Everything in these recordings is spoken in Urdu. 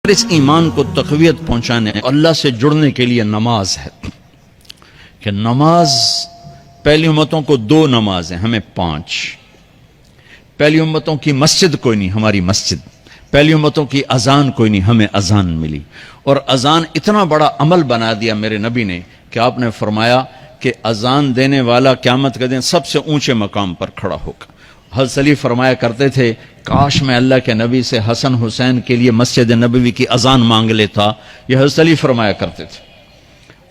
اس ایمان کو تقویت پہنچانے اللہ سے جڑنے کے لیے نماز ہے کہ نماز پہلی امتوں کو 2 نمازیں، ہمیں 5۔ پہلی امتوں کی مسجد کوئی نہیں، ہماری مسجد۔ پہلی امتوں کی اذان کوئی نہیں، ہمیں اذان ملی۔ اور اذان اتنا بڑا عمل بنا دیا میرے نبی نے کہ آپ نے فرمایا کہ اذان دینے والا قیامت کے دن سب سے اونچے مقام پر کھڑا ہوگا۔ حضرت علی فرمایا کرتے تھے کاش میں اللہ کے نبی سے حسن حسین کے لیے مسجد نبوی کی اذان مانگ لیتا، یہ حضرت علی فرمایا کرتے تھے۔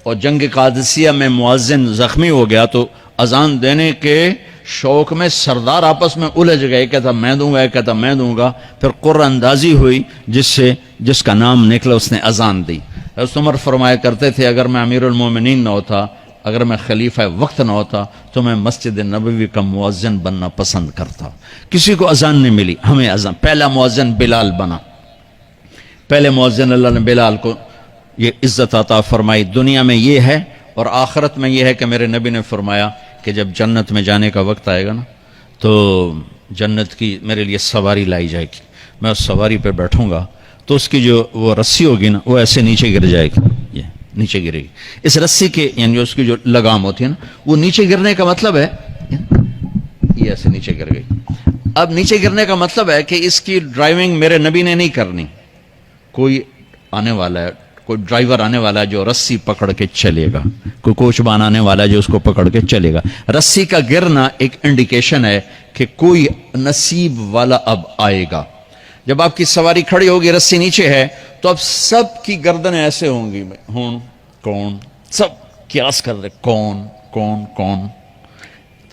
اور جنگ قادسیہ میں مؤذن زخمی ہو گیا تو اذان دینے کے شوق میں سردار آپس میں الجھ گئے، کہتا میں دوں گا، ایک کہتا میں دوں گا، پھر قرہ اندازی ہوئی جس کا نام نکلا اس نے اذان دی۔ حضرت عمر فرمایا کرتے تھے اگر میں امیر المومنین نہ ہوتا، اگر میں خلیفہ وقت نہ ہوتا تو میں مسجد نبوی کا مؤذن بننا پسند کرتا۔ کسی کو اذان نہیں ملی، ہمیں اذان۔ پہلا مؤذن بلال بنا، پہلے مؤذن اللہ نے بلال کو یہ عزت عطا فرمائی۔ دنیا میں یہ ہے اور آخرت میں یہ ہے کہ میرے نبی نے فرمایا کہ جب جنت میں جانے کا وقت آئے گا نا تو جنت کی میرے لیے سواری لائی جائے گی، میں اس سواری پہ بیٹھوں گا تو اس کی جو وہ رسی ہوگی نا وہ ایسے نیچے گر جائے گی، یہ نیچے گرے گی۔ اس رسی کے یعنی اس کی جو لگام ہوتی ہے نا وہ نیچے گرنے کا مطلب ہے یہ ایسے نیچے گر گئی۔ اب نیچے گرنے کا مطلب ہے کہ اس کی ڈرائیونگ میرے نبی نے نہیں کرنی، کوئی آنے والا ہے، کوئی ڈرائیور آنے والا ہے جو رسی پکڑ کے چلے گا، کوئی کوچبان آنے والا ہے جو اس کو پکڑ کے چلے گا۔ رسی کا گرنا ایک انڈیکیشن ہے کہ کوئی نصیب والا اب آئے گا۔ جب آپ کی سواری کھڑی ہوگی، رسی نیچے ہے، تو اب سب کی گردنیں ایسے ہوں گی، کون، سب قیاس کر رہے کون۔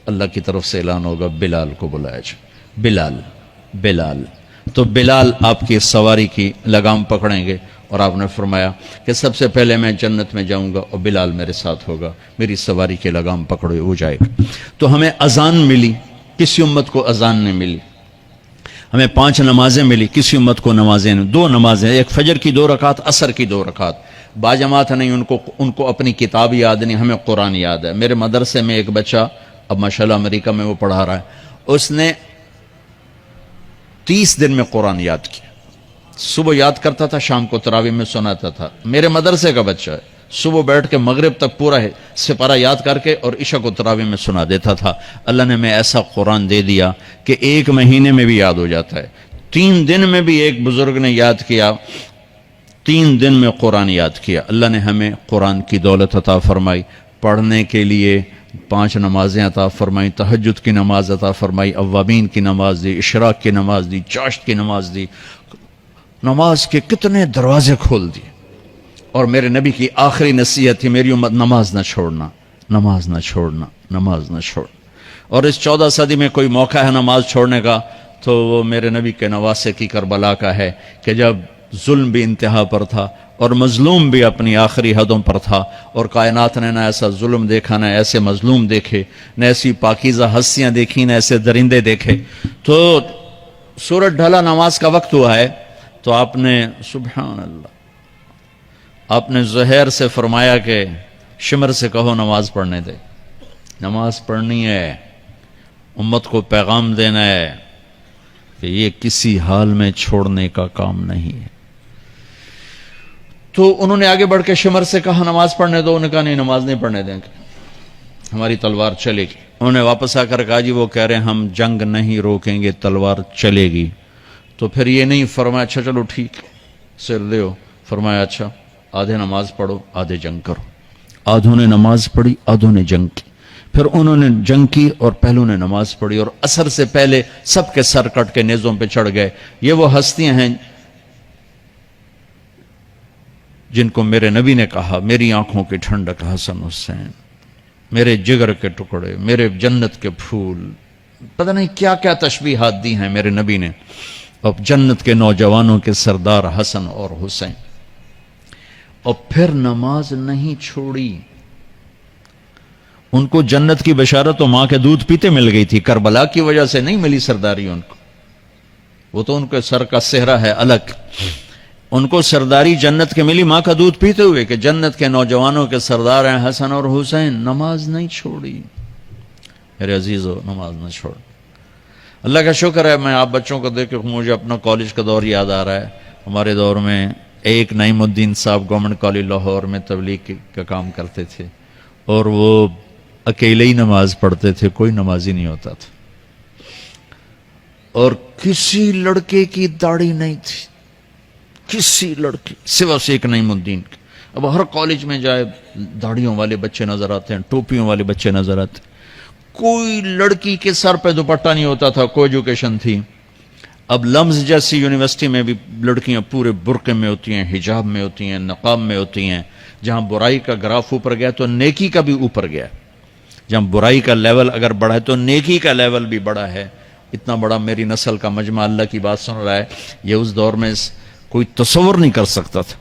اللہ کی طرف سے اعلان ہوگا بلال کو بلایا جائے، بلال۔ تو بلال آپ کی سواری کی لگام پکڑیں گے اور آپ نے فرمایا کہ سب سے پہلے میں جنت میں جاؤں گا اور بلال میرے ساتھ ہوگا، میری سواری کی لگام پکڑے ہو جائے گا۔ تو ہمیں اذان ملی، کسی امت کو اذان نہیں ملی۔ ہمیں 5 نمازیں ملی، کسی امت کو نمازیں نہیں۔ 2 نمازیں، ایک فجر کی 2 رکعت، عصر کی 2 رکعت۔ باجماعت نہیں، ان کو اپنی کتاب یاد نہیں، ہمیں قرآن یاد ہے۔ میرے مدرسے میں ایک بچہ اب ماشاءاللہ امریکہ میں وہ پڑھا رہا ہے، اس نے 30 دن میں قرآن یاد کیا۔ صبح یاد کرتا تھا، شام کو تراویح میں سناتا تھا۔ میرے مدرسے کا بچہ ہے، صبح بیٹھ کے مغرب تک پورا سپارہ یاد کر کے اور عشاء کو تراویح میں سنا دیتا تھا۔ اللہ نے میں ایسا قرآن دے دیا کہ 1 مہینے میں بھی یاد ہو جاتا ہے۔ 3 دن میں بھی ایک بزرگ نے یاد کیا، 3 دن میں قرآن یاد کیا۔ اللہ نے ہمیں قرآن کی دولت عطا فرمائی، پڑھنے کے لیے 5 نمازیں عطا فرمائی، تہجد کی نماز عطا فرمائی، اوابین کی نماز دی، اشراق کی نماز دی، چاشت کی نماز دی۔ نماز کے کتنے دروازے کھول دیے۔ اور میرے نبی کی آخری نصیحت تھی میری امت نماز نہ چھوڑنا، نماز نہ چھوڑنا، نماز نہ چھوڑنا۔ اور اس 14 صدی میں کوئی موقع ہے نماز چھوڑنے کا تو وہ میرے نبی کے نواسے کی کربلا کا ہے کہ جب ظلم بھی انتہا پر تھا اور مظلوم بھی اپنی آخری حدوں پر تھا، اور کائنات نے نہ ایسا ظلم دیکھا، نہ ایسے مظلوم دیکھے، نہ ایسی پاکیزہ ہستیاں دیکھی، نہ ایسے درندے دیکھے۔ تو سورج ڈھلا، نماز کا وقت ہوا ہے، تو آپ نے سبحان اللہ، آپ نے زہیر سے فرمایا کہ شمر سے کہو نماز پڑھنے دے، نماز پڑھنی ہے، امت کو پیغام دینا ہے کہ یہ کسی حال میں چھوڑنے کا کام نہیں ہے۔ تو انہوں نے آگے بڑھ کے شمر سے کہا نماز پڑھنے دو، انہوں نے کہا نہیں، نماز نہیں پڑھنے دیں گے، ہماری تلوار چلے گی۔ انہوں نے واپس آ کر کہا جی وہ کہہ رہے ہیں ہم جنگ نہیں روکیں گے، تلوار چلے گی۔ تو پھر یہ نہیں فرمایا اچھا چلو ٹھیک سر دیو، فرمایا اچھا آدھے نماز پڑھو، آدھے جنگ کرو۔ آدھوں نے نماز پڑھی، آدھوں نے جنگ کی۔ پھر انہوں نے جنگ کی اور پہلوں نے نماز پڑھی، اور عصر سے پہلے سب کے سر کٹ کے نیزوں پہ چڑھ گئے۔ یہ وہ ہستیاں ہیں جن کو میرے نبی نے کہا میری آنکھوں کی ٹھنڈک حسن حسین، میرے جگر کے ٹکڑے، میرے جنت کے پھول، پتہ نہیں کیا کیا تشبیہات دی ہیں میرے نبی نے۔ اب جنت کے نوجوانوں کے سردار حسن اور حسین۔ اور پھر نماز نہیں چھوڑی۔ ان کو جنت کی بشارت تو ماں کے دودھ پیتے مل گئی تھی، کربلا کی وجہ سے نہیں ملی سرداری ان کو، وہ تو ان کے سر کا صحرا ہے الگ۔ ان کو سرداری جنت کے ملی ماں کا دودھ پیتے ہوئے کہ جنت کے نوجوانوں کے سردار ہیں حسن اور حسین۔ نماز نہیں چھوڑی میرے عزیزو، نماز نہ چھوڑ۔ اللہ کا شکر ہے، میں آپ بچوں کو دیکھ کے مجھے اپنا کالج کا دور یاد آ رہا ہے۔ ہمارے دور میں ایک نعیم الدین صاحب گورنمنٹ کالج لاہور میں تبلیغ کا کام کرتے تھے، اور وہ اکیلے ہی نماز پڑھتے تھے، کوئی نمازی نہیں ہوتا تھا، اور کسی لڑکے کی داڑھی نہیں تھی، کسی لڑکی سوا سے ایک نعیم الدین کی۔ اب ہر کالج میں جائے داڑھیوں والے بچے نظر آتے ہیں، ٹوپیوں والے بچے نظر آتے ہیں، کوئی لڑکی کے سر پہ دوپٹہ نہیں ہوتا تھا، کوئی ایجوکیشن تھی۔ اب لمز جیسی یونیورسٹی میں بھی لڑکیاں پورے برقعے میں ہوتی ہیں، حجاب میں ہوتی ہیں، نقاب میں ہوتی ہیں۔ جہاں برائی کا گراف اوپر گیا تو نیکی کا بھی اوپر گیا، جہاں برائی کا لیول اگر بڑھا ہے تو نیکی کا لیول بھی بڑا ہے۔ اتنا بڑا میری نسل کا مجمع اللہ کی بات سن رہا ہے، یہ اس دور میں کوئی تصور نہیں کر سکتا تھا۔